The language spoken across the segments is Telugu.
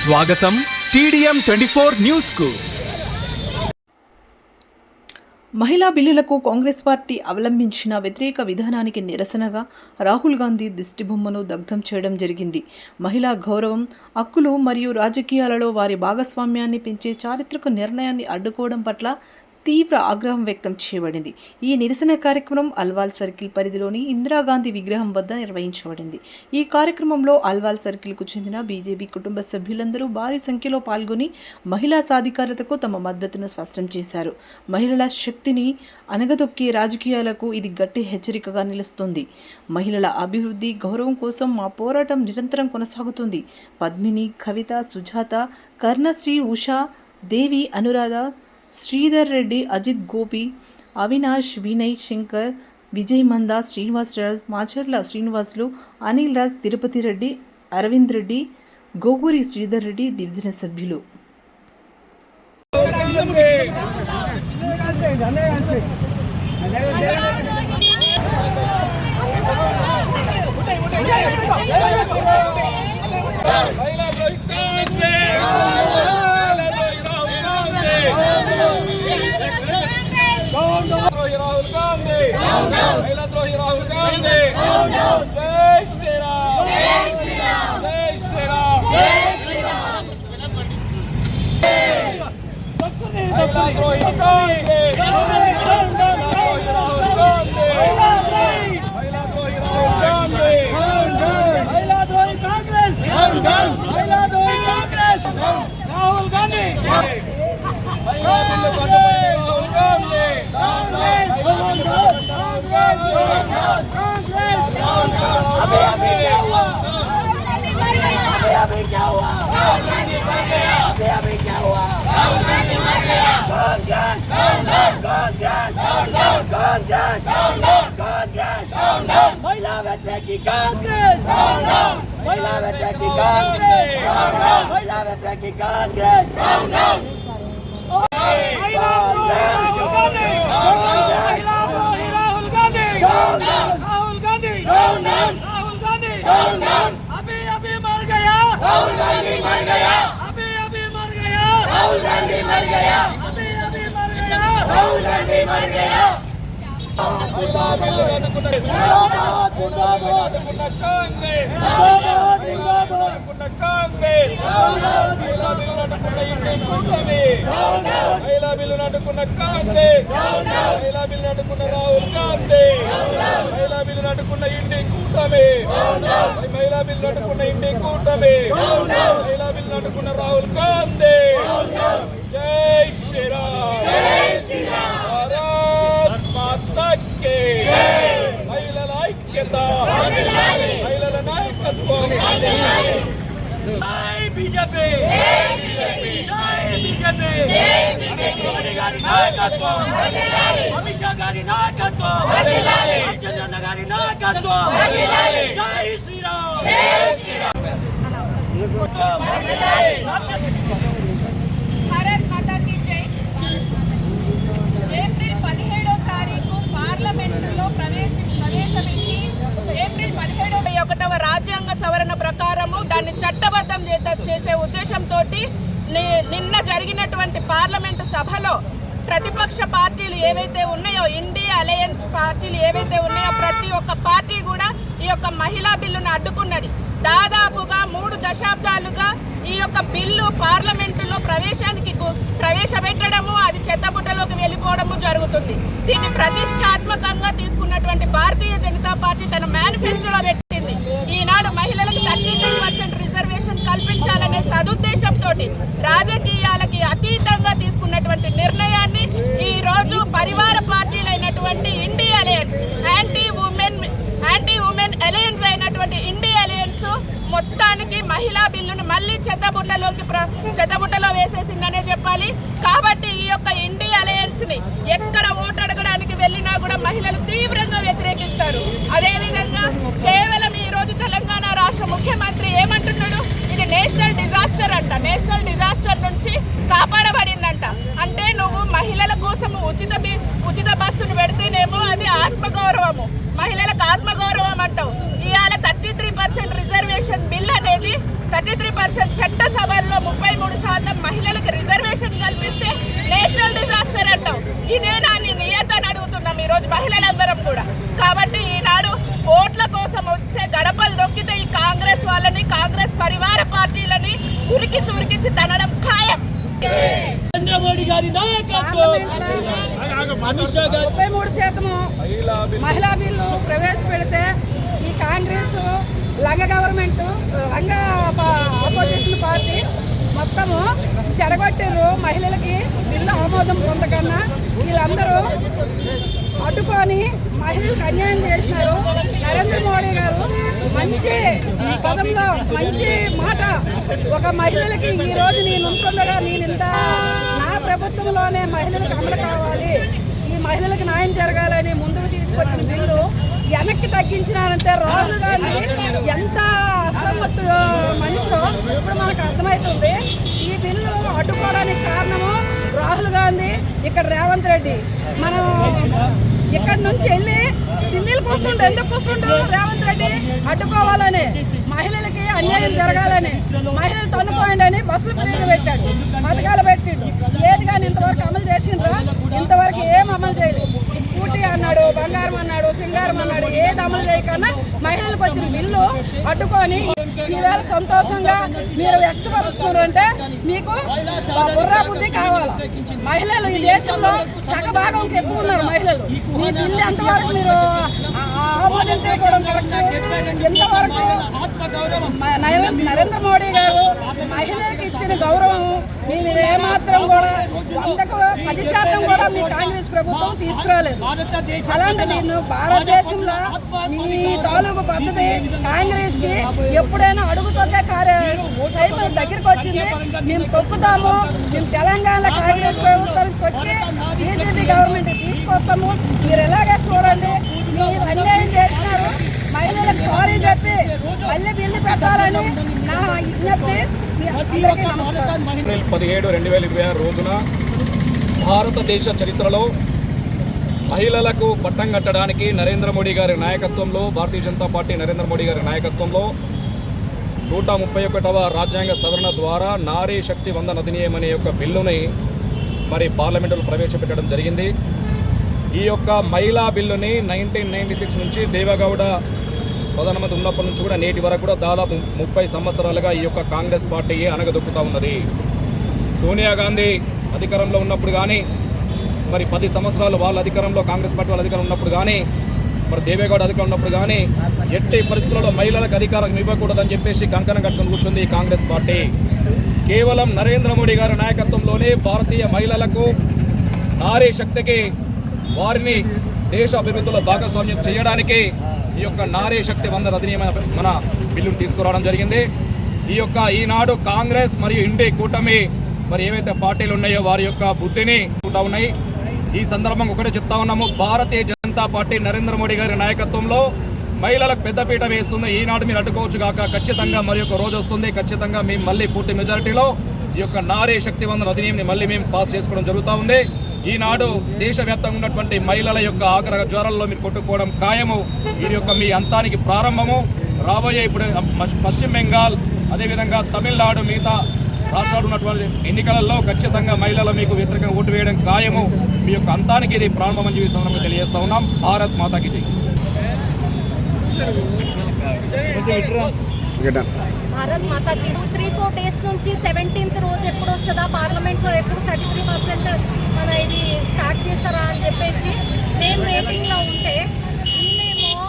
స్వాగతం TDM 24 న్యూస్ కు. మహిళా బిల్లులకు కాంగ్రెస్ పార్టీ అవలంబించిన వ్యతిరేక విధానానికి నిరసనగా రాహుల్ గాంధీ దిష్టిబొమ్మను దగ్ధం చేయడం జరిగింది. మహిళా గౌరవం, హక్కులు మరియు రాజకీయాలలో వారి భాగస్వామ్యాన్ని పెంచే చారిత్రక నిర్ణయాన్ని అడ్డుకోవడం పట్ల తీవ్ర ఆగ్రహం వ్యక్తం చేయబడింది. ఈ నిరసన కార్యక్రమం అల్వాల్ సర్కిల్ పరిధిలోని ఇందిరాగాంధీ విగ్రహం వద్ద నిర్వహించబడింది. ఈ కార్యక్రమంలో అల్వాల్ సర్కిల్కు చెందిన బీజేపీ కుటుంబ సభ్యులందరూ భారీ సంఖ్యలో పాల్గొని మహిళా సాధికారతకు తమ మద్దతును స్పష్టం చేశారు. మహిళల శక్తిని అణగదొక్కే రాజకీయాలకు ఇది గట్టి హెచ్చరికగా నిలుస్తుంది. మహిళల అభివృద్ధి, గౌరవం కోసం మా పోరాటం నిరంతరం కొనసాగుతుంది. పద్మిని, కవిత, సుజాత, కర్ణశ్రీ, ఉషా, దేవి, అనురాధ, శ్రీధర్ రెడ్డి, అజిత్, గోపి, అవినాష్, వినయ్, శంకర్, విజయ్, మంద, శ్రీనివాస్ రాజ్, మాచర్ల శ్రీనివాసులు, అనిల్ రాజ్, తిరుపతి రెడ్డి, అరవింద్ రెడ్డి, గోగూరి శ్రీధర్ రెడ్డి డివిజన్ సభ్యులు. రాహుల్ గాంధీ, మహిళా ద్రోహి రాహుల్ గాంధీ, జై శ్రీరామ్, జై శ్రీరామ్, జై శ్రీరామ్, జై శ్రీరామ్. మహిళా ద్రోహి గాంధీ, మహిళా ద్రోహి రాహుల్ గాంధీ, మహిళా ద్రోహి రాహుల్ గాంధీ, మహిళా ద్రోహి కాంగ్రెస్, మహిళా ద్రోహి కాంగ్రెస్, రాహుల్ గాంధీ, మహిళా బిల్లు రాహుల్ గాంధీ, अभी क्या हुआ? महिला व्यतिरेकी कांग्रेस, महिला व्यतिरेकी कांग्रेस, महिला व्यतिरेकी कांग्रेस. अभी मर गया, राहुल गांधी मर गया, अभी मर गया, राहुल गांधी मर गया, अभी मर गया, राहुल गांधी मर गया. जिंदाबाद जिंदाबाद जिंदाबाद कांग्रेस, जिंदाबाद जिंदाबाद कांग्रेस. महिला बिल्లు నడుకున్న ఇంటి కూటమి, మహిళా బిల్లు నడుకున్న కాంగ్రెస్, మహిళా బిల్లు నడుకున్న రాహుల్ గాంధీ, మహిళా బిల్లు నడుకున్న ఇంటి కూటమి, మహిళా బిల్లు నడుకున్న ఇంటి కూటమి, మహిళా బిల్లు నడుకున్న రాహుల్ గాంధీ. జై శ్రీరామ్, జై శ్రీరామ్, భారత్ మాతా కీ జై. మహిళల ఐక్యత, మహిళల నాయకత్వం. జై బీజేపీ, జై బీజేపీ, జై బీజేపీ, మోడీ గారి నాయకత్వం, అమిత్ షా గారి నాయకత్వం, రామచంద్రన్న గారి నాయకత్వం. జై శ్రీరామ్, జై శ్రీరామ్. భారత్ మాతా కీ జై. ఏప్రిల్ 17వ తారీఖు పార్లమెంటులో ప్రవేశపెట్టి ఏప్రిల్ 17వ రాజ్యాంగ సవరణ ప్రకారము దాన్ని చట్టబద్ధం చేసే ఉద్దేశంతో నిన్న జరిగినటువంటి పార్లమెంటు సభలో ప్రతిపక్ష పార్టీలు ఏవైతే ఉన్నాయో, ఇండియా అలయన్స్ పార్టీలు ఏవైతే ఉన్నాయో, ప్రతి ఒక్క పార్టీ కూడా ఈ యొక్క మహిళా బిల్లును అడ్డుకున్నది. దాదాపుగా 3 దశాబ్దాలుగా ఈ యొక్క బిల్లు పార్లమెంటులో ప్రవేశపెట్టడము, అది చెత్తబుట్టలోకి వెళ్ళిపోవడము జరుగుతుంది. దీన్ని ప్రతిష్టాత్మకంగా తీసుకున్నటువంటి భారతీయ జనతా పార్టీ తన మేనిఫెస్టోలో పెట్టింది. ఈనాడు మహిళలకు 33% రిజర్వేషన్ కల్పించాలనే సదుద్దేశంతో రాజకీయాలకి అతీతంగా తీసుకున్నటువంటి నిర్ణయాన్ని ఈ రోజు పరివార పార్టీలైనటువంటి India alliance, anti women alliance అయినటువంటి ఇండియా అలయన్స్ మొత్తానికి మహిళా బిల్లును మళ్ళీ చెత్తబుట్టలో వేసేసిందనే చెప్పాలి. కాబట్టి ఈ యొక్క ఇండియా అలయన్స్ ని ఎక్కడ ఓటు అడగడానికి వెళ్ళినా కూడా మహిళలు తీవ్రంగా వ్యతిరేకిస్తారు. అదేవిధంగా కేవలం ఈ రోజు తెలంగాణ రాష్ట్ర ముఖ్యమంత్రి ఏమంటున్నాడు, ఇది నేషనల్ డిజాస్టర్ అంట, నేషనల్ డిజాస్టర్ నుంచి కాపాడబడిందంట. అంటే నువ్వు మహిళల కోసం ఉచిత బస్సును పెడితేనేమో అది ఆత్మగౌరవము, మహిళలకు ఆత్మగౌరవం అంటావు. ఇవాళ 33% రిజర్వేషన్ బిల్ అనేది 33% చట్టసభల్లో ఉరికించి తనడం ఖాయం. నరేంద్ర మోడీ గారి నాయకత్వం, అమిత్ షా గారు 33% మహిళా బిల్లు ప్రవేశపెడితే ఈ కాంగ్రెస్ లంగ గవర్నమెంట్ లంగ ఆపోజిషన్ పార్టీ మొత్తము చెడగొట్టారు. మహిళలకి బిల్లు ఆమోదం పొందకన్నా వీళ్ళందరూ అడ్డుకొని మహిళలకు అన్యాయం చేసినారు. నరేంద్ర మోడీ గారు మంచి పదంలో మంచి మాట ఒక మహిళలకి ఈ రోజు నేను ఉంటుండగా నేను ఇంత నా ప్రభుత్వంలోనే మహిళలకు అమలు కావాలి, ఈ మహిళలకు న్యాయం జరగాలని ముందుకు తీసుకొచ్చిన బిల్లు వెనక్కి తగ్గించినారంటే రాహుల్ గాంధీ ఎంత అసమర్థుడు మనిషో ఇప్పుడు మనకు అర్థమవుతుంది. ఈ బిల్లు అడ్డుకోవడానికి కారణము రాహుల్ గాంధీ, ఇక్కడ రేవంత్ రెడ్డి. మనం ఇక్కడ నుంచి వెళ్ళి ఢిల్లీకి కూర్చుంటూ ఎందుకు కూర్చుంటూ రేవంత్ రెడ్డి అడ్డుకోవాలని, మహిళలకి అన్యాయం జరగాలని, మహిళలు తన్నుకోండి బస్సులు ఫ్రీగా పెట్టాడు, పథకాలు పెట్టిండు. ఏది కానీ ఇంతవరకు అమలు చేసిండ్రా? ఇంతవరకు ఏం అమలు చేయలేదు. స్కూటీ అన్నాడు, బంగారం అన్నాడు, సింగారం అన్నాడు, ఏది అమలు చేయకన్నా మహిళలకు వచ్చిన బిల్లు అడ్డుకొని ఈవేళ సంతోషంగా మీరు వ్యక్తపరుస్తున్నారు అంటే మీకు బుర్రా బుద్ధి కావాలా? మహిళలు ఈ దేశంలో సగభాగంకి ఎక్కువ ఉన్నారు మహిళలు. మీ బిల్లు ఎంతవరకు మీరు ఆమోదించకూడదు కరెక్ట్. ఎంతవరకు నరేంద్ర మోడీ గారు మహిళలకు ఇచ్చిన గౌరవం మీరు ఏమాత్రం కూడా 100కు 10% కూడా మీ కాంగ్రెస్ ప్రభుత్వం తీసుకురాలేదు. అలాంటి నేను భారతదేశంలో మీ తాలూకు పద్ధతి కాంగ్రెస్ కి ఎప్పుడైనా అడుగుతోకే టైం దగ్గరికి వచ్చింది. మేము తొక్కుతాము, మేము తెలంగాణలో కాంగ్రెస్ ప్రభుత్వానికి వచ్చి బీజేపీ గవర్నమెంట్ తీసుకొస్తాము. మీరు ఎలాగే చూడండి, మీరు అన్యాయం చేసినారు. మహిళలకు సారీ చెప్పి మళ్ళీ బిల్లు పెట్టాలని నా విజ్ఞప్తి. అందరికీ నమస్కారం. ఏప్రిల్ 17, 2026 రోజున భారతదేశ చరిత్రలో మహిళలకు పట్టం కట్టడానికి నరేంద్ర మోడీ గారి నాయకత్వంలో, భారతీయ జనతా పార్టీ నరేంద్ర మోడీ గారి నాయకత్వంలో 131వ రాజ్యాంగ సవరణ ద్వారా నారీ శక్తి వందన అధినియం అనే యొక్క బిల్లుని మరి పార్లమెంటులో ప్రవేశపెట్టడం జరిగింది. ఈ యొక్క మహిళా బిల్లుని 1996 నుంచి దేవగౌడ ప్రధానమంత్రి ఉన్నప్పటి నుంచి కూడా నేటి వరకు కూడా దాదాపు 30 సంవత్సరాలుగా ఈ యొక్క కాంగ్రెస్ పార్టీయే అనగదొక్కుతూ ఉన్నది. సోనియా గాంధీ అధికారంలో ఉన్నప్పుడు కానీ, మరి 10 సంవత్సరాలు వాళ్ళ అధికారంలో కాంగ్రెస్ పార్టీ వాళ్ళ అధికారం ఉన్నప్పుడు కానీ, మరి దేవేగౌడ అధికారం ఉన్నప్పుడు కానీ ఎట్టి పరిస్థితుల్లో మహిళలకు అధికారం ఇవ్వకూడదని చెప్పేసి కంకణం కట్టుకుని కూర్చుంది ఈ కాంగ్రెస్ పార్టీ. కేవలం నరేంద్ర మోడీ గారి నాయకత్వంలోనే భారతీయ మహిళలకు, నారీ శక్తికి, వారిని దేశ అభివృద్ధిలో భాగస్వామ్యం చేయడానికి ఈ యొక్క నారీ శక్తి వందన అధినియం మన బిల్లును తీసుకురావడం జరిగింది. ఈ యొక్క ఈనాడు కాంగ్రెస్ మరియు ఇండి కూటమి మరి ఏవైతే పార్టీలు ఉన్నాయో వారి యొక్క బుద్ధిని ఉంటా ఉన్నాయి. ఈ సందర్భంగా ఒకటే చెప్తా ఉన్నాము, భారతీయ జనతా పార్టీ నరేంద్ర మోడీ గారి నాయకత్వంలో మహిళలకు పెద్దపీట వేస్తుంది. ఈనాడు మీరు అడ్డుకోవచ్చు కాక ఖచ్చితంగా మరి ఒక రోజు వస్తుంది, ఖచ్చితంగా మేము మళ్ళీ పూర్తి మెజారిటీలో ఈ యొక్క నారీ శక్తి వందన అధినియంని మళ్ళీ మేము పాస్ చేసుకోవడం జరుగుతూ ఉంది. ఈనాడు దేశవ్యాప్తంగా ఉన్నటువంటి మహిళల యొక్క ఆగ్రహ జ్వరాల్లో మీరు కొట్టుకోవడం ఖాయము. ఇది యొక్క మీ అంతానికి ప్రారంభము. రాబోయే ఇప్పుడు పశ్చిమ బెంగాల్, అదేవిధంగా తమిళనాడు, మిగతా రాష్ట్రాలు ఉన్నటువంటి ఎన్నికలలో ఖచ్చితంగా మహిళలు మీకు వ్యతిరేకంగా ఓటు వేయడం ఖాయము. మీ యొక్క అంతానికి ఇది ప్రారంభమని చెప్పి సందర్భంగా తెలియజేస్తా ఉన్నాం. భారత్ మాతాకి జై. భారత్ మాతాకి 3-4 డేస్ నుంచి 17th రోజు ఎప్పుడు వస్తుందా, పార్లమెంట్లో ఎప్పుడు 33% మన ఇది స్టార్ట్ చేస్తారా అని చెప్పేసి మేము వెయిటింగ్లో ఉంటే వీళ్ళేమో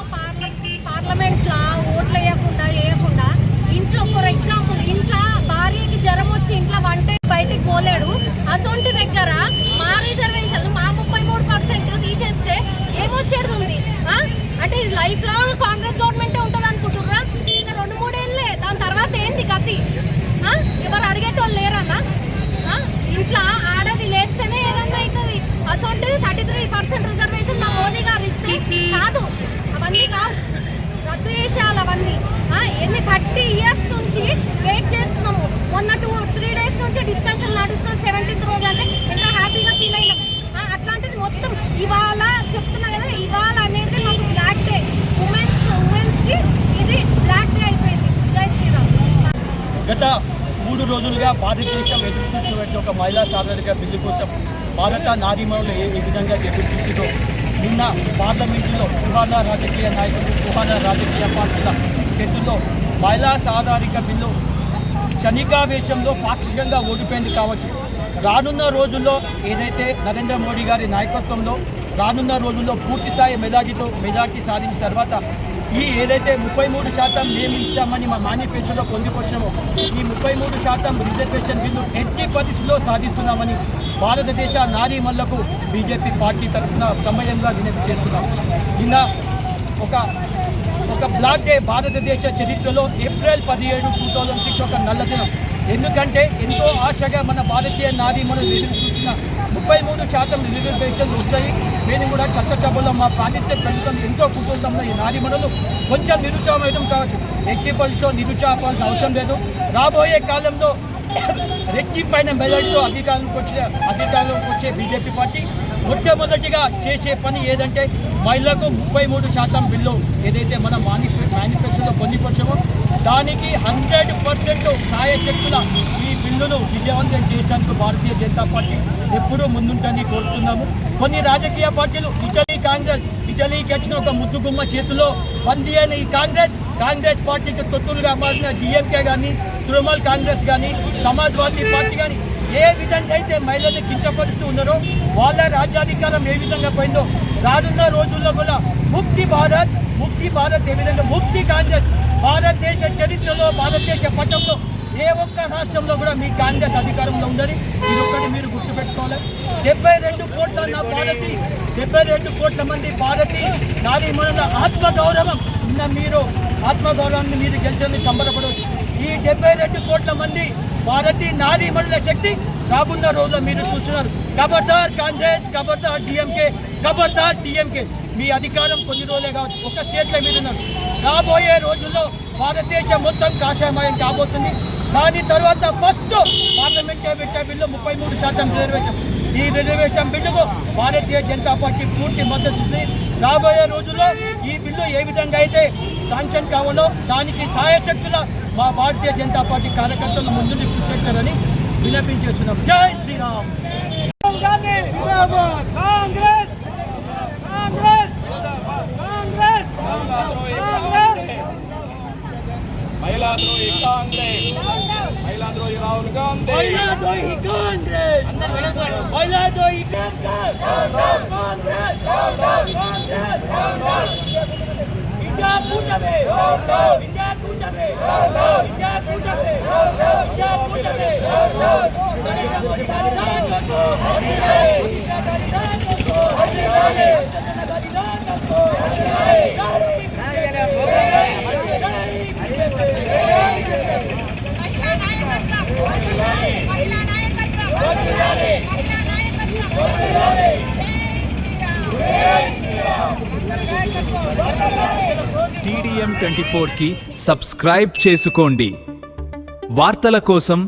పార్లమెంట్లో ఓట్లు వేయకుండా ఇంట్లో, ఫర్ ఎగ్జాంపుల్ ఇంట్లో భార్యకి జ్వరం వచ్చి ఇంట్లో వంట బయటికి పోలేడు, అసొంటి దగ్గర మా రిజర్వేషన్లు మా 33% తీసేస్తే ఏమొచ్చేది ఉంది అంటే ఇది లైఫ్ లాంగ్ కాంగ్రెస్ గవర్నమెంటే ఉంటుంది అనుకుంటుర్రా? ఇంకా 2-3 ఏళ్ళే, దాని తర్వాత ఏంది గతి? ఎవరు అడిగేటోళ్ళు లేరన్నా? ఇంట్లో ఆడది లేస్తేనే ఏదన్నా అవుతుంది. అసొంటిది 33% రిజర్వేషన్ మా మోదీ గారు ఇస్తే కాదు, అవన్నీ కావు, రద్దు చేసేయాలి అవన్నీ. ఎన్ని 30 years నుంచి వెయిట్ చేస్తున్నాము. మొన్న 2-3 days నుంచి డిస్కషన్ నడుస్తుంది. 17th రోజు అంటే ఎంత హ్యాపీగా ఫీల్ అయినాం. అట్లాంటిది మొత్తం ఇవాళ చెప్తున్నా కదా, ఇవాళ అనేది మాకు బ్లాక్ డే, ఉమెన్స్కి ఇది బ్లాక్ డే అయిపోయింది. జై శ్రీరామ్. గత 3 రోజులుగా భారతదేశం ఎదురుచూస్తున్న ఒక మహిళా సాధారణ బిల్లు కోసం భారత నారీమణులు ఏ విధంగా ఎదురుచూసిందో నిన్న పార్లమెంటులో కుహాన రాజకీయ నాయకులు, కుహాన రాజకీయ పార్టీల చేతుల్లో మహిళా సాధారణ బిల్లు క్షణికావేశంలో పాక్షికంగా ఓడిపోయింది కావచ్చు. రానున్న రోజుల్లో ఏదైతే నరేంద్ర మోడీ గారి నాయకత్వంలో రానున్న రోజుల్లో పూర్తిస్థాయి మెజార్టీ సాధించిన తర్వాత ఈ ఏదైతే 33% మేము ఇస్తామని మా మేనిఫెస్టోలో పొందుపరిచామో ఈ 33% రిజర్వేషన్ బిల్లు ఎట్టి పరిస్థితుల్లో సాధిస్తున్నామని భారతదేశ నారీమణులకు బీజేపీ పార్టీ తరఫున సమయంగా వినతి చేస్తున్నాం. ఇలా ఒక బ్లాక్ డే భారతదేశ చరిత్రలో ఏప్రిల్ 17, 2006 ఒక నల్ల దినం. ఎందుకంటే ఎంతో ఆశగా మన భారతీయ నారీమణులు ఎదురు చూసిన 33% రిజర్వేషన్లు వస్తాయి. మేము కూడా చట్టసభలో మా ప్రాతినిధ్య ప్రభుత్వం ఎంతో కూర్చుంటాం. ఈ నారీమణులు కొంచెం నిరుత్సాహం కావచ్చు, ఎట్టి పరిస్థితిలో నిరుత్సాహపడాల్సిన అవసరం లేదు. రాబోయే కాలంలో రెట్టింపైన మెజార్టీతో అధికారంలోకి వచ్చే బీజేపీ పార్టీ మొట్టమొదటిగా చేసే పని ఏదంటే మహిళలకు 33% బిల్లు ఏదైతే మన మేనిఫెస్టోలో పొందుపరచామో దానికి 100% సాయశక్తుల ఈ బిల్లును విజయవంతం చేయడానికి భారతీయ జనతా పార్టీ ఎప్పుడూ ముందుంటని కోరుతున్నాము. కొన్ని రాజకీయ పార్టీలు ఇటలీకి వచ్చిన ఒక ముద్దుగుమ్మ చేతిలో బందీ అయిన ఈ కాంగ్రెస్ పార్టీకి తొత్తులుగా మారిన డిఎంకే కానీ, తృణమూల్ కాంగ్రెస్ కానీ, సమాజ్వాదీ పార్టీ కానీ ఏ విధంగా అయితే మహిళల్ని కించపరుస్తూ ఉన్నారో వాళ్ళ రాజ్యాధికారం ఏ విధంగా పోయిందో రానున్న రోజుల్లో కూడా ముక్తి భారత్ ఏ విధంగా ముక్తి కాంగ్రెస్ భారతదేశ చరిత్రలో భారతదేశ పట్టంలో ఏ ఒక్క రాష్ట్రంలో కూడా మీ కాంగ్రెస్ అధికారంలో ఉందని ఇది ఒక్కటి మీరు గుర్తుపెట్టుకోవాలి. 72 కోట్ల 72 కోట్ల మంది భారతీయ నారీమణుల ఆత్మగౌరవాన్ని మీరు గెలిచేందుకు సంబరపడవచ్చు. ఈ 72 కోట్ల మంది భారతీయ నారీమణుల శక్తి రాబోన్న రోజుల్లో మీరు చూస్తున్నారు. ఖబర్దార్ కాంగ్రెస్, ఖబర్దార్ డిఎంకే. మీ అధికారం కొన్ని రోజులే కావచ్చు, ఒక స్టేట్లో మీరున్నారు. రాబోయే రోజుల్లో భారతదేశం మొత్తం కాషాయమయం కాబోతుంది. దాని తర్వాత ఫస్ట్ పార్లమెంటరీ పెట్టే బిల్లు 33% రిజర్వేషన్. ఈ రిజర్వేషన్ బిల్లుకు భారతీయ జనతా పార్టీ పూర్తి మద్దతు ఉంది. రాబోయే రోజుల్లో ఈ బిల్లు ఏ విధంగా అయితే శాంక్షన్ కావాలో దానికి సాయశక్తుల మా భారతీయ జనతా పార్టీ కార్యకర్తలు ముందు కృషి చేస్తారని విన్నపించేస్తున్నాం. జై శ్రీరామ్. మహిళాద్రోహి కాంగ్రెస్, మహిళాద్రోహి రాహుల్ గాంధీ, మహిళాద్రోహి కాంగ్రెస్, మహిళాద్రోహి కాంగ్రెస్, ఇండియా కూటమి, ఇండియా కూటమి, ఇండియా కూటమి, ఇండియా కూటమి, నరేంద్ర మోడీ గారి నాయకత్వం, అమిత్ షా గారి నాయకత్వం, చంద్రబాబు గారి నాయకత్వం, TDM 24కి సబ్స్క్రైబ్ చేసుకోండి. వార్తల కోసం